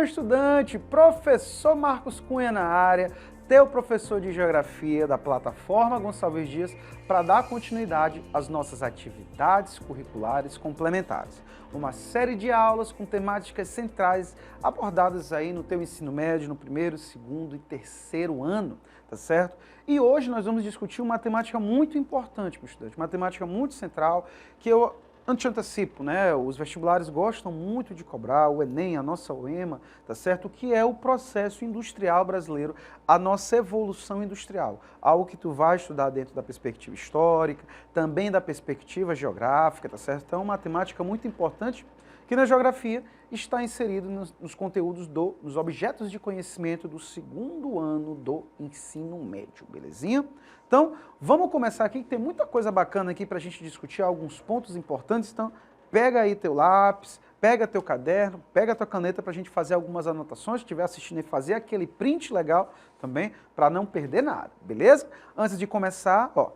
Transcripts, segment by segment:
meu estudante, professor Marcos Cunha na área, teu professor de Geografia da plataforma Gonçalves Dias, para dar continuidade às nossas atividades curriculares complementares. Uma série de aulas com temáticas centrais abordadas aí no teu ensino médio, no primeiro, segundo e terceiro ano, tá certo? E hoje nós vamos discutir uma temática muito importante, meu estudante, uma temática muito central que eu antecipo, né? Os vestibulares gostam muito de cobrar, o Enem, a nossa UEMA, tá certo? O que é o processo industrial brasileiro, a nossa evolução industrial. Algo que tu vai estudar dentro da perspectiva histórica, também da perspectiva geográfica, tá certo? Então, uma temática muito importante que na geografia está inserido nos conteúdos nos objetos de conhecimento do segundo ano do ensino médio, belezinha? Então, vamos começar aqui, que tem muita coisa bacana aqui para a gente discutir, alguns pontos importantes. Então, pega aí teu lápis, pega teu caderno, pega tua caneta para a gente fazer algumas anotações. Se estiver assistindo aí, fazer aquele print legal também, para não perder nada, beleza? Antes de começar, ó,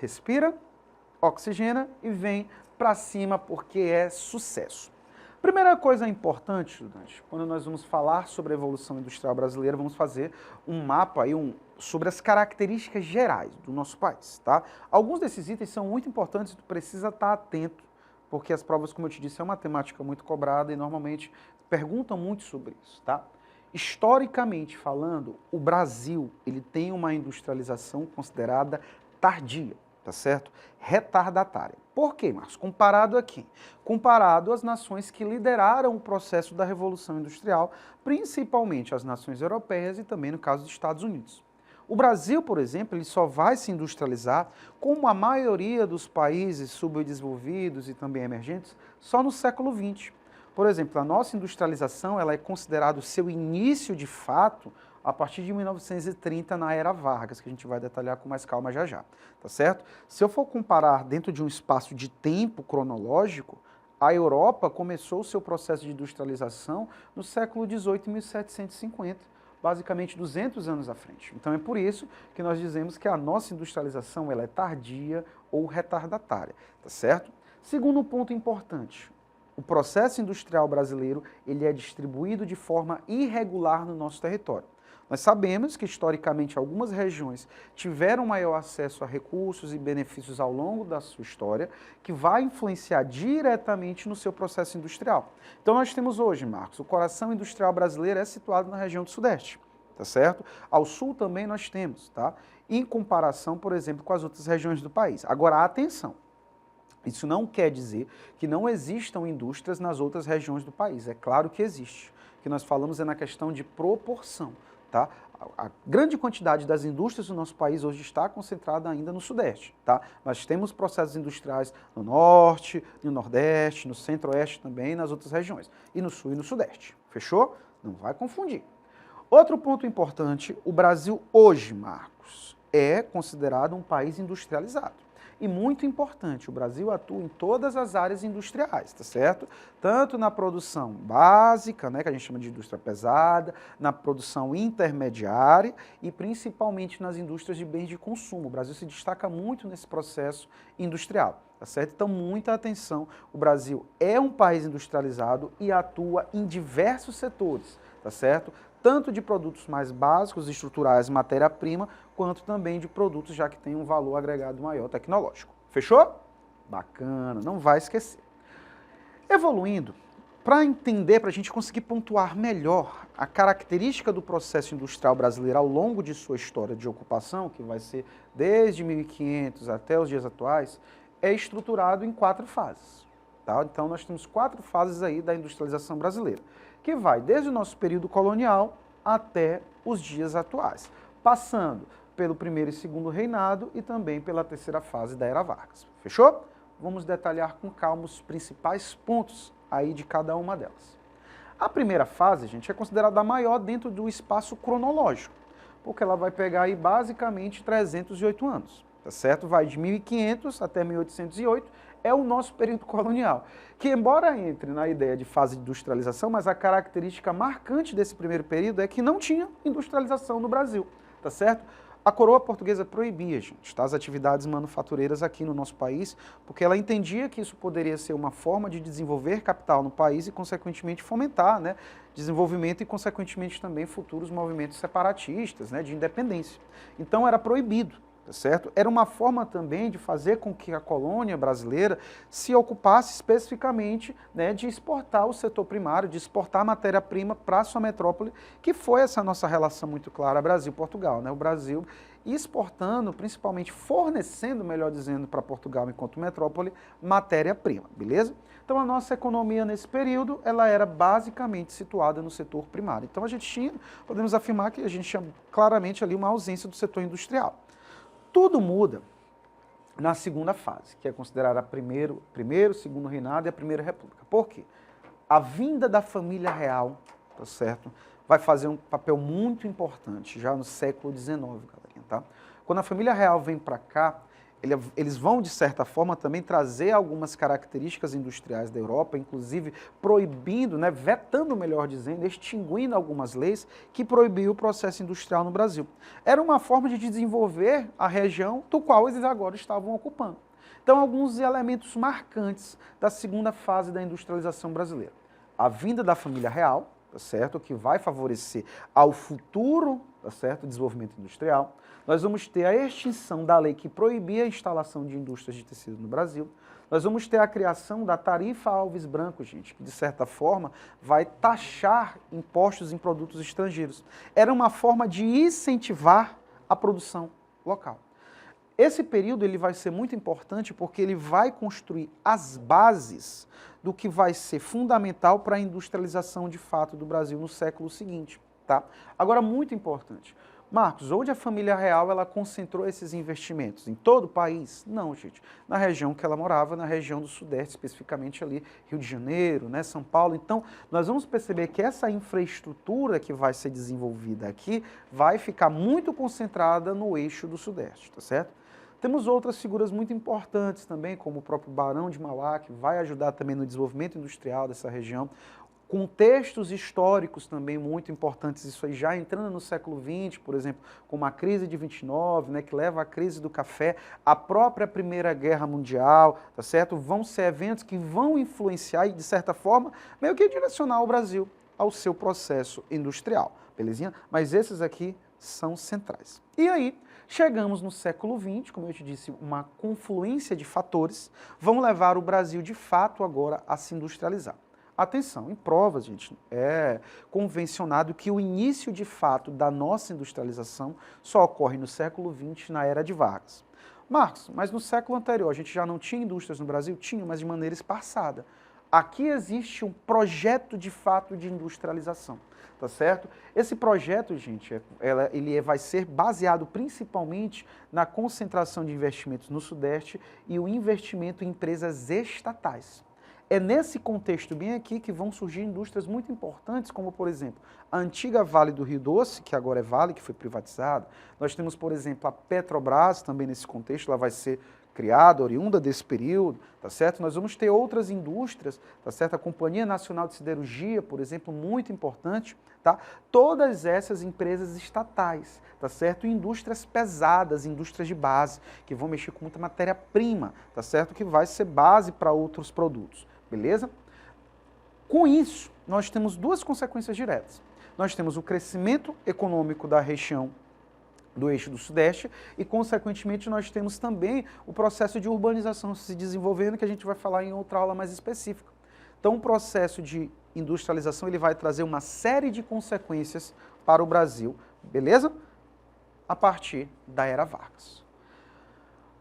respira, oxigena e vem para cima, porque é sucesso. Primeira coisa importante, estudante, quando nós vamos falar sobre a evolução industrial brasileira, vamos fazer um mapa aí, sobre as características gerais do nosso país, tá? Alguns desses itens são muito importantes e tu precisa estar atento, porque as provas, como eu te disse, é uma temática muito cobrada e normalmente perguntam muito sobre isso, tá? Historicamente falando, o Brasil, ele tem uma industrialização considerada tardia, tá certo? Retardatária. Por quê, Marcos? Comparado a quem? Comparado às nações que lideraram o processo da Revolução Industrial, principalmente as nações europeias e também no caso dos Estados Unidos. O Brasil, por exemplo, ele só vai se industrializar, como a maioria dos países subdesenvolvidos e também emergentes, só no século XX. Por exemplo, a nossa industrialização ela é considerada o seu início de fato a partir de 1930, na Era Vargas, que a gente vai detalhar com mais calma já já, tá certo? Se eu for comparar dentro de um espaço de tempo cronológico, a Europa começou o seu processo de industrialização no século XVIII, 1750, basicamente 200 anos à frente. Então é por isso que nós dizemos que a nossa industrialização ela é tardia ou retardatária, tá certo? Segundo ponto importante, o processo industrial brasileiro ele é distribuído de forma irregular no nosso território. Nós sabemos que, historicamente, algumas regiões tiveram maior acesso a recursos e benefícios ao longo da sua história, que vai influenciar diretamente no seu processo industrial. Então, nós temos hoje, Marcos, o coração industrial brasileiro é situado na região do Sudeste, tá certo? Ao Sul também nós temos, tá? Em comparação, por exemplo, com as outras regiões do país. Agora, atenção! Isso não quer dizer que não existam indústrias nas outras regiões do país. É claro que existe. O que nós falamos é na questão de proporção. Tá? A grande quantidade das indústrias do nosso país hoje está concentrada ainda no Sudeste. Tá? Nós temos processos industriais no Norte, no Nordeste, no Centro-Oeste também e nas outras regiões. E no Sul e no Sudeste. Fechou? Não vai confundir. Outro ponto importante, o Brasil hoje, Marcos, é considerado um país industrializado. E muito importante, o Brasil atua em todas as áreas industriais, tá certo? Tanto na produção básica, né, que a gente chama de indústria pesada, na produção intermediária e principalmente nas indústrias de bens de consumo. O Brasil se destaca muito nesse processo industrial, tá certo? Então, muita atenção, o Brasil é um país industrializado e atua em diversos setores, tá certo? Tanto de produtos mais básicos, estruturais, matéria-prima, quanto também de produtos já que tem um valor agregado maior tecnológico. Fechou? Bacana, não vai esquecer. Evoluindo, para entender, para a gente conseguir pontuar melhor a característica do processo industrial brasileiro ao longo de sua história de ocupação, que vai ser desde 1500 até os dias atuais, é estruturado em 4 fases. Tá? Então, nós temos 4 fases aí da industrialização brasileira, que vai desde o nosso período colonial até os dias atuais, passando pelo primeiro e segundo reinado e também pela terceira fase da Era Vargas. Fechou? Vamos detalhar com calma os principais pontos aí de cada uma delas. A primeira fase, gente, é considerada a maior dentro do espaço cronológico, porque ela vai pegar aí basicamente 308 anos, tá certo? Vai de 1500 até 1808, é o nosso período colonial, que embora entre na ideia de fase de industrialização, mas a característica marcante desse primeiro período é que não tinha industrialização no Brasil, tá certo? A coroa portuguesa proibia, gente, tá, as atividades manufatureiras aqui no nosso país, porque ela entendia que isso poderia ser uma forma de desenvolver capital no país e, consequentemente, fomentar, né, desenvolvimento e, consequentemente, também futuros movimentos separatistas, né, de independência. Então, era proibido. Tá certo? Era uma forma também de fazer com que a colônia brasileira se ocupasse especificamente, né, de exportar o setor primário, de exportar matéria-prima para a sua metrópole, que foi essa nossa relação muito clara Brasil-Portugal. Né? O Brasil exportando, principalmente fornecendo, melhor dizendo, para Portugal enquanto metrópole, matéria-prima, beleza? Então a nossa economia nesse período, ela era basicamente situada no setor primário. Então a gente tinha, podemos afirmar que a gente tinha claramente ali uma ausência do setor industrial. Tudo muda na segunda fase, que é considerada primeiro, segundo reinado e a primeira república. Por quê? A vinda da família real, tá certo? Vai fazer um papel muito importante já no século XIX, galerinha, tá? Quando a família real vem para cá, eles vão, de certa forma, também trazer algumas características industriais da Europa, inclusive proibindo, né, vetando, melhor dizendo, extinguindo algumas leis que proibiam o processo industrial no Brasil. Era uma forma de desenvolver a região do qual eles agora estavam ocupando. Então, alguns elementos marcantes da segunda fase da industrialização brasileira. A vinda da família real, tá certo? Que vai favorecer ao futuro, tá certo? Desenvolvimento industrial. Nós vamos ter a extinção da lei que proibia a instalação de indústrias de tecido no Brasil. Nós vamos ter a criação da tarifa Alves Branco, gente, que de certa forma vai taxar impostos em produtos estrangeiros. Era uma forma de incentivar a produção local. Esse período ele vai ser muito importante porque ele vai construir as bases do que vai ser fundamental para a industrialização de fato do Brasil no século seguinte. Tá? Agora, muito importante. Marcos, onde a família real ela concentrou esses investimentos? Em todo o país? Não, gente. Na região que ela morava, na região do Sudeste, especificamente ali, Rio de Janeiro, né, São Paulo. Então, nós vamos perceber que essa infraestrutura que vai ser desenvolvida aqui vai ficar muito concentrada no eixo do Sudeste, tá certo? Temos outras figuras muito importantes também, como o próprio Barão de Mauá, que vai ajudar também no desenvolvimento industrial dessa região. Contextos históricos também muito importantes, isso aí já entrando no século XX, por exemplo, como a crise de 29, né, que leva à crise do café, a própria Primeira Guerra Mundial, tá certo? Vão ser eventos que vão influenciar e, de certa forma, meio que direcionar o Brasil ao seu processo industrial, belezinha? Mas esses aqui são centrais. E aí, chegamos no século XX, como eu te disse, uma confluência de fatores vão levar o Brasil, de fato, agora a se industrializar. Atenção, em provas, gente, é convencionado que o início de fato da nossa industrialização só ocorre no século XX, na era de Vargas. Marcos, mas no século anterior a gente já não tinha indústrias no Brasil? Tinha, mas de maneira espaçada. Aqui existe um projeto de fato de industrialização, tá certo? Esse projeto, gente, ele vai ser baseado principalmente na concentração de investimentos no Sudeste e o investimento em empresas estatais. É nesse contexto bem aqui que vão surgir indústrias muito importantes, como, por exemplo, a antiga Vale do Rio Doce, que agora é Vale, que foi privatizada. Nós temos, por exemplo, a Petrobras, também nesse contexto, ela vai ser criada, oriunda desse período, tá certo? Nós vamos ter outras indústrias, tá certo? A Companhia Nacional de Siderurgia, por exemplo, muito importante, tá? Todas essas empresas estatais, tá certo? Indústrias pesadas, indústrias de base, que vão mexer com muita matéria-prima, tá certo? Que vai ser base para outros produtos. Beleza? Com isso, nós temos duas consequências diretas. Nós temos o crescimento econômico da região do eixo do Sudeste e, consequentemente, nós temos também o processo de urbanização se desenvolvendo, que a gente vai falar em outra aula mais específica. Então, o processo de industrialização ele vai trazer uma série de consequências para o Brasil, beleza? A partir da Era Vargas.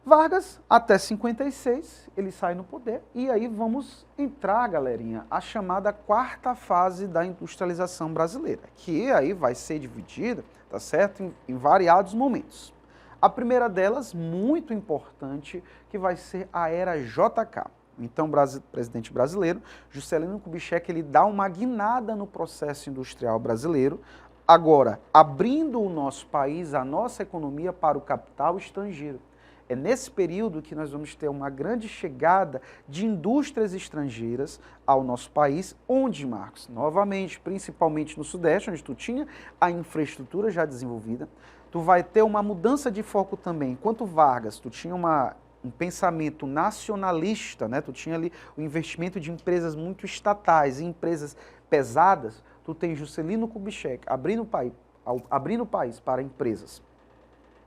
Vargas, até 56, ele sai no poder e aí vamos entrar, galerinha, a chamada quarta fase da industrialização brasileira, que aí vai ser dividida, tá certo, em variados momentos. A primeira delas, muito importante, que vai ser a Era JK. Então, o presidente brasileiro, Juscelino Kubitschek, ele dá uma guinada no processo industrial brasileiro, agora abrindo o nosso país, a nossa economia para o capital estrangeiro. É nesse período que nós vamos ter uma grande chegada de indústrias estrangeiras ao nosso país, onde, Marcos, novamente, principalmente no Sudeste, onde tu tinha a infraestrutura já desenvolvida, tu vai ter uma mudança de foco também. Enquanto Vargas, tu tinha um pensamento nacionalista, né? Tu tinha ali o investimento de empresas muito estatais e empresas pesadas, tu tem Juscelino Kubitschek abrindo o país para empresas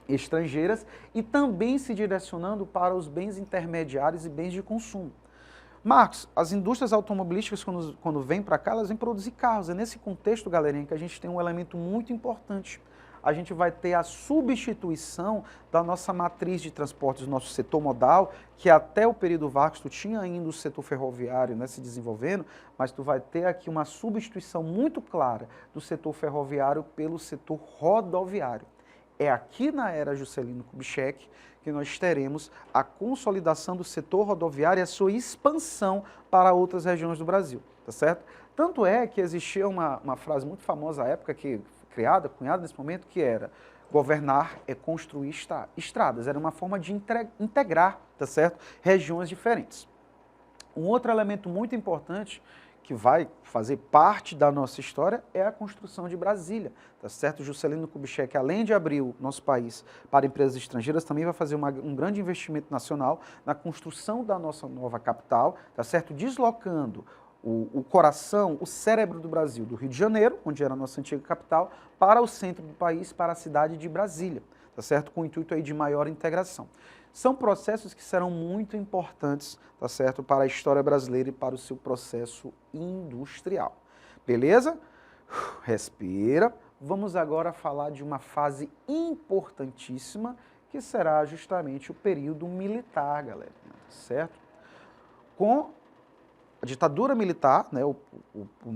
estrangeiras e também se direcionando para os bens intermediários e bens de consumo. Marcos, as indústrias automobilísticas, quando vêm para cá, elas vêm produzir carros. É nesse contexto, galerinha, que a gente tem um elemento muito importante. A gente vai ter a substituição da nossa matriz de transportes, do nosso setor modal, que até o período Vargas tu tinha ainda o setor ferroviário, né, se desenvolvendo, mas tu vai ter aqui uma substituição muito clara do setor ferroviário pelo setor rodoviário. É aqui na era Juscelino Kubitschek que nós teremos a consolidação do setor rodoviário e a sua expansão para outras regiões do Brasil, tá certo? Tanto é que existia uma frase muito famosa à época, cunhada nesse momento, que era: governar é construir estradas. Era uma forma de integrar, tá certo, regiões diferentes. Um outro elemento muito importante que vai fazer parte da nossa história é a construção de Brasília, tá certo? Juscelino Kubitschek, além de abrir o nosso país para empresas estrangeiras, também vai fazer um grande investimento nacional na construção da nossa nova capital, tá certo? Deslocando o coração, o cérebro do Brasil, do Rio de Janeiro, onde era a nossa antiga capital, para o centro do país, para a cidade de Brasília, tá certo? Com o intuito aí de maior integração. São processos que serão muito importantes, tá certo, para a história brasileira e para o seu processo industrial. Beleza? Respira. Vamos agora falar de uma fase importantíssima, que será justamente o período militar, galera, certo? Com a ditadura militar, né,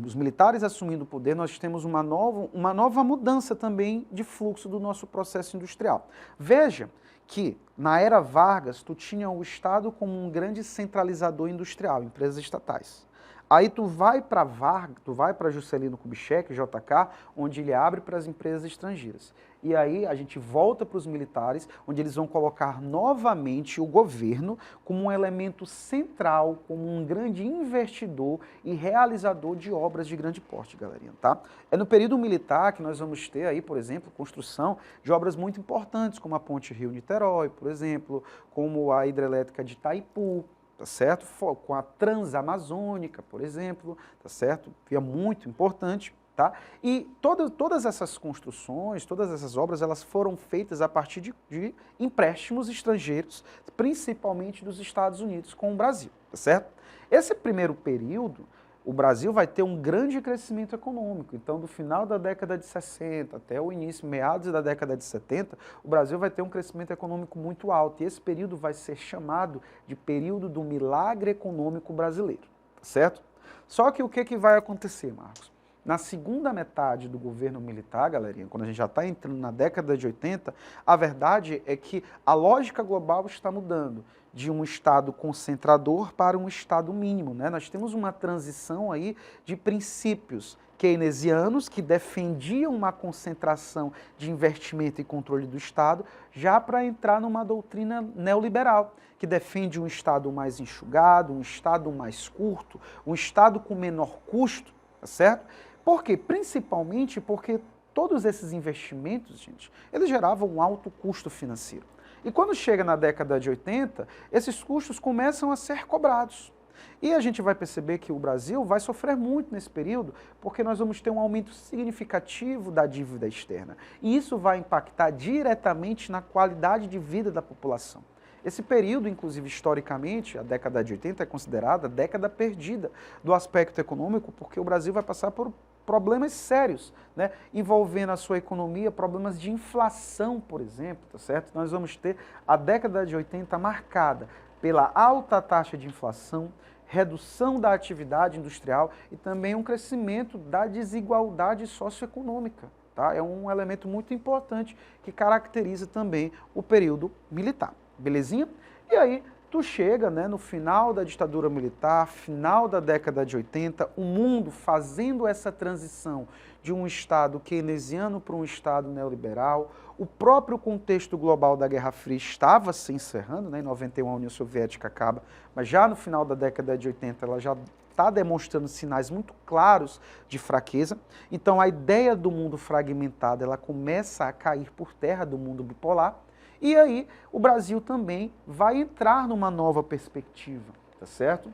os militares assumindo o poder, nós temos uma nova mudança também de fluxo do nosso processo industrial. Veja que na era Vargas tu tinha o Estado como um grande centralizador industrial, empresas estatais. Aí tu vai para Juscelino Kubitschek, JK, onde ele abre para as empresas estrangeiras. E aí a gente volta para os militares, onde eles vão colocar novamente o governo como um elemento central, como um grande investidor e realizador de obras de grande porte, galerinha, tá? É no período militar que nós vamos ter aí, por exemplo, construção de obras muito importantes, como a Ponte Rio-Niterói, por exemplo, como a hidrelétrica de Itaipu, tá certo? Com a Transamazônica, por exemplo, tá certo? Que é muito importante, tá? E todas essas construções, todas essas obras, elas foram feitas a partir de empréstimos estrangeiros, principalmente dos Estados Unidos com o Brasil, tá certo? Esse primeiro período, o Brasil vai ter um grande crescimento econômico. Então, do final da década de 60 até o início, meados da década de 70, o Brasil vai ter um crescimento econômico muito alto. E esse período vai ser chamado de período do milagre econômico brasileiro, tá certo? Só que o que vai acontecer, Marcos? Na segunda metade do governo militar, galerinha, quando a gente já está entrando na década de 80, a verdade é que a lógica global está mudando de um Estado concentrador para um Estado mínimo, né? Nós temos uma transição aí de princípios keynesianos que defendiam uma concentração de investimento e controle do Estado, já para entrar numa doutrina neoliberal, que defende um Estado mais enxugado, um Estado mais curto, um Estado com menor custo, tá certo? Por quê? Principalmente porque todos esses investimentos, gente, eles geravam um alto custo financeiro. E quando chega na década de 80, esses custos começam a ser cobrados. E a gente vai perceber que o Brasil vai sofrer muito nesse período, porque nós vamos ter um aumento significativo da dívida externa. E isso vai impactar diretamente na qualidade de vida da população. Esse período, inclusive, historicamente, a década de 80 é considerada a década perdida do aspecto econômico, porque o Brasil vai passar por problemas sérios, né, envolvendo a sua economia, problemas de inflação, por exemplo, tá certo? Nós vamos ter a década de 80 marcada pela alta taxa de inflação, redução da atividade industrial e também um crescimento da desigualdade socioeconômica, tá? É um elemento muito importante que caracteriza também o período militar, belezinha? E aí, tu chega, né, no final da ditadura militar, final da década de 80, o mundo fazendo essa transição de um Estado keynesiano para um Estado neoliberal. O próprio contexto global da Guerra Fria estava se encerrando, né, em 91 a União Soviética acaba, mas já no final da década de 80 ela já está demonstrando sinais muito claros de fraqueza. Então a ideia do mundo fragmentado, ela começa a cair por terra do mundo bipolar. E aí o Brasil também vai entrar numa nova perspectiva, tá certo?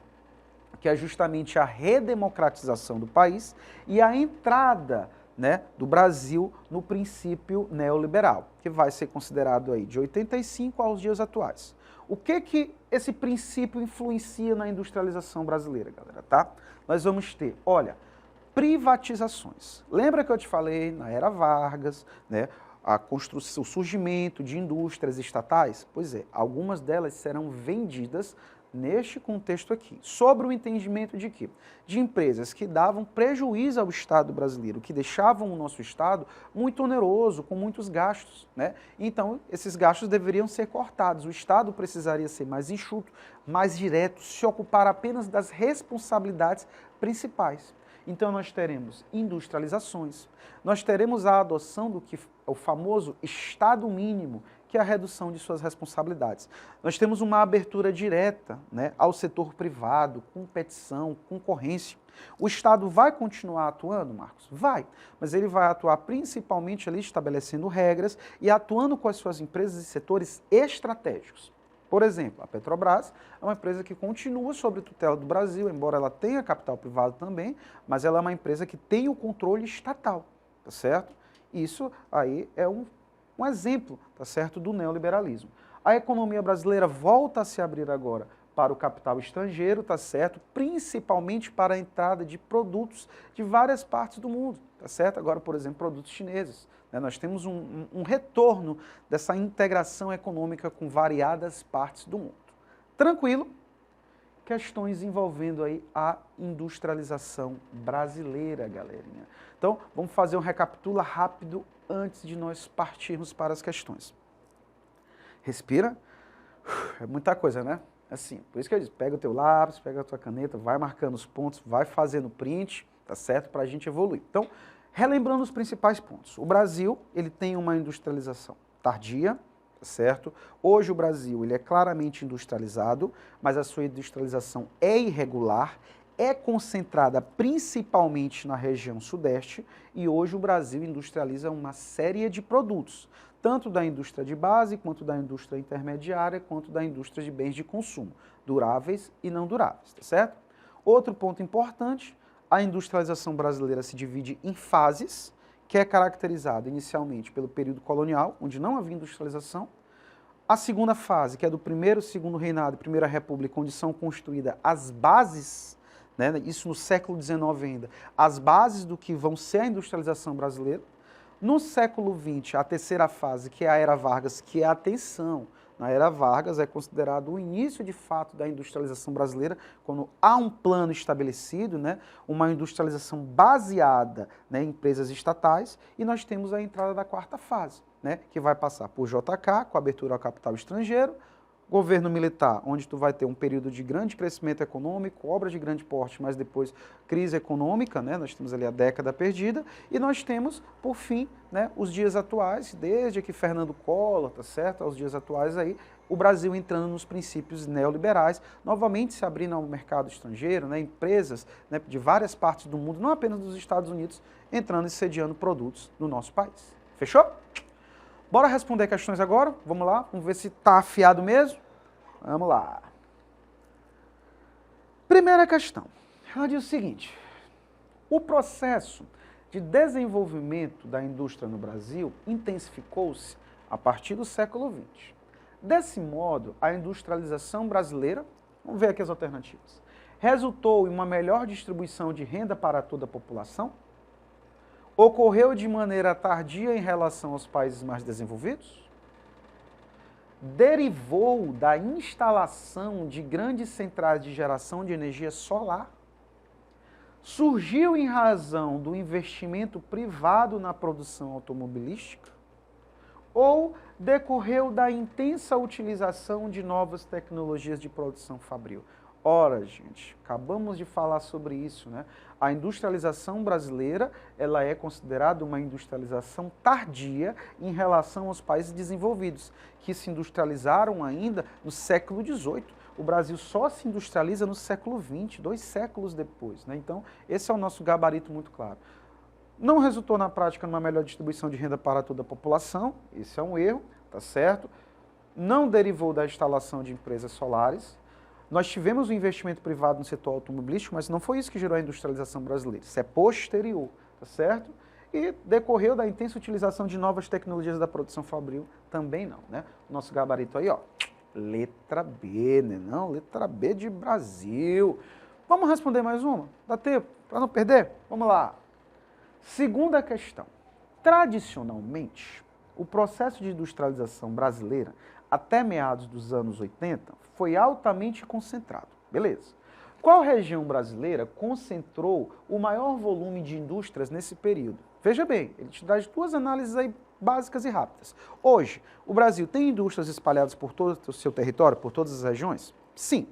Que é justamente a redemocratização do país e a entrada, né, do Brasil no princípio neoliberal, que vai ser considerado aí de 85 aos dias atuais. O que esse princípio influencia na industrialização brasileira, galera, tá? Nós vamos ter, olha, privatizações. Lembra que eu te falei na era Vargas, né, a construção, o surgimento de indústrias estatais? Pois é, algumas delas serão vendidas neste contexto aqui, sobre o entendimento de quê? De empresas que davam prejuízo ao Estado brasileiro, que deixavam o nosso Estado muito oneroso, com muitos gastos, né? Então, esses gastos deveriam ser cortados. O Estado precisaria ser mais enxuto, mais direto, se ocupar apenas das responsabilidades principais. Então, nós teremos industrializações, nós teremos a adoção do que é o famoso Estado mínimo, que é a redução de suas responsabilidades. Nós temos uma abertura direta, né, ao setor privado, competição, concorrência. O Estado vai continuar atuando, Marcos? Vai, mas ele vai atuar principalmente ali estabelecendo regras e atuando com as suas empresas e setores estratégicos. Por exemplo, a Petrobras é uma empresa que continua sob tutela do Brasil, embora ela tenha capital privado também, mas ela é uma empresa que tem o controle estatal, tá certo? Isso aí é um exemplo, tá certo, do neoliberalismo. A economia brasileira volta a se abrir agora para o capital estrangeiro, tá certo, principalmente para a entrada de produtos de várias partes do mundo, tá certo? Agora, por exemplo, produtos chineses. Né? Nós temos um retorno dessa integração econômica com variadas partes do mundo. Tranquilo? Questões envolvendo aí a industrialização brasileira, galerinha. Então, vamos fazer um recapitula rápido antes de nós partirmos para as questões. Respira. É muita coisa, né? Assim, por isso que eu disse, pega o teu lápis, pega a tua caneta, vai marcando os pontos, vai fazendo print, tá certo? Para a gente evoluir. Então, relembrando os principais pontos. O Brasil, ele tem uma industrialização tardia, tá certo? Hoje o Brasil, ele é claramente industrializado, mas a sua industrialização é irregular, é concentrada principalmente na região sudeste e hoje o Brasil industrializa uma série de produtos, tanto da indústria de base, quanto da indústria intermediária, quanto da indústria de bens de consumo, duráveis e não duráveis, tá certo? Outro ponto importante, a industrialização brasileira se divide em fases, que é caracterizada inicialmente pelo período colonial, onde não havia industrialização. A segunda fase, que é do primeiro, segundo reinado, primeira república, onde são construídas as bases, né, isso no século XIX ainda, as bases do que vão ser a industrialização brasileira. No século XX, a terceira fase, que é a Era Vargas, que é a atenção, na Era Vargas é considerado o início de fato da industrialização brasileira, quando há um plano estabelecido, né, uma industrialização baseada, né, em empresas estatais, e nós temos a entrada da quarta fase, né, que vai passar por JK, com abertura ao capital estrangeiro, governo militar, onde tu vai ter um período de grande crescimento econômico, obras de grande porte, mas depois crise econômica, né? Nós temos ali a década perdida, e nós temos, por fim, né, os dias atuais, desde que Fernando Collor, tá certo, aos dias atuais aí, o Brasil entrando nos princípios neoliberais, novamente se abrindo ao mercado estrangeiro, né, empresas, né, de várias partes do mundo, não apenas dos Estados Unidos, entrando e sediando produtos no nosso país. Fechou? Bora responder questões agora? Vamos lá? Vamos ver se está afiado mesmo? Vamos lá. Primeira questão. Ela diz o seguinte: o processo de desenvolvimento da indústria no Brasil intensificou-se a partir do século XX. Desse modo, a industrialização brasileira, vamos ver aqui as alternativas, resultou em uma melhor distribuição de renda para toda a população? Ocorreu de maneira tardia em relação aos países mais desenvolvidos? Derivou da instalação de grandes centrais de geração de energia solar? Surgiu em razão do investimento privado na produção automobilística? Ou decorreu da intensa utilização de novas tecnologias de produção fabril? Ora, gente, acabamos de falar sobre isso, né? A industrialização brasileira, ela é considerada uma industrialização tardia em relação aos países desenvolvidos, que se industrializaram ainda no século XVIII. O Brasil só se industrializa no século XX, 2 séculos depois, né? Então, esse é o nosso gabarito muito claro. Não resultou na prática numa melhor distribuição de renda para toda a população, esse é um erro, tá certo? Não derivou da instalação de empresas solares. Nós tivemos um investimento privado no setor automobilístico, mas não foi isso que gerou a industrialização brasileira. Isso é posterior, tá certo? E decorreu da intensa utilização de novas tecnologias da produção fabril, também não, né? Nosso gabarito aí, ó, letra B, né? Não, letra B de Brasil. Vamos responder mais uma? Dá tempo? Para não perder? Vamos lá. Segunda questão. Tradicionalmente, o processo de industrialização brasileira, até meados dos anos 80, foi altamente concentrado. Beleza. Qual região brasileira concentrou o maior volume de indústrias nesse período? Veja bem, ele te dá 2 análises aí básicas e rápidas. Hoje, o Brasil tem indústrias espalhadas por todo o seu território, por todas as regiões? Sim.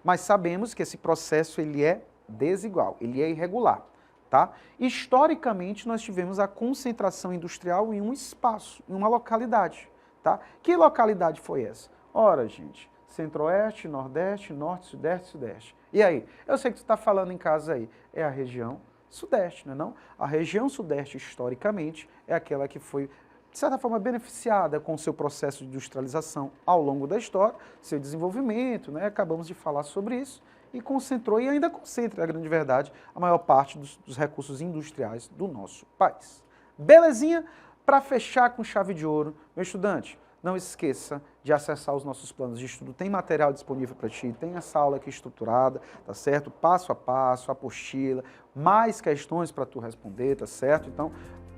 Mas sabemos que esse processo ele é desigual, ele é irregular. Tá? Historicamente, nós tivemos a concentração industrial em um espaço, em uma localidade. Tá? Que localidade foi essa? Ora, gente, Centro-Oeste, Nordeste, Norte, Sudeste, Sudeste. E aí? Eu sei que tu está falando em casa aí, é a região Sudeste, não é não? A região Sudeste, historicamente, é aquela que foi, de certa forma, beneficiada com o seu processo de industrialização ao longo da história, seu desenvolvimento, né? Acabamos de falar sobre isso, e concentrou, e ainda concentra, a grande verdade, a maior parte dos recursos industriais do nosso país. Belezinha? Para fechar com chave de ouro, meu estudante, não esqueça de acessar os nossos planos de estudo. Tem material disponível para ti, tem essa aula aqui estruturada, tá certo? Passo a passo, apostila, mais questões para tu responder, tá certo? Então,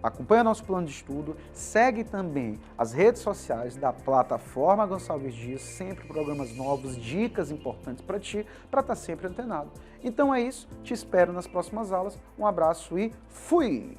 acompanha nosso plano de estudo, segue também as redes sociais da plataforma Gonçalves Dias, sempre programas novos, dicas importantes para ti, para estar sempre antenado. Então é isso, te espero nas próximas aulas, um abraço e fui!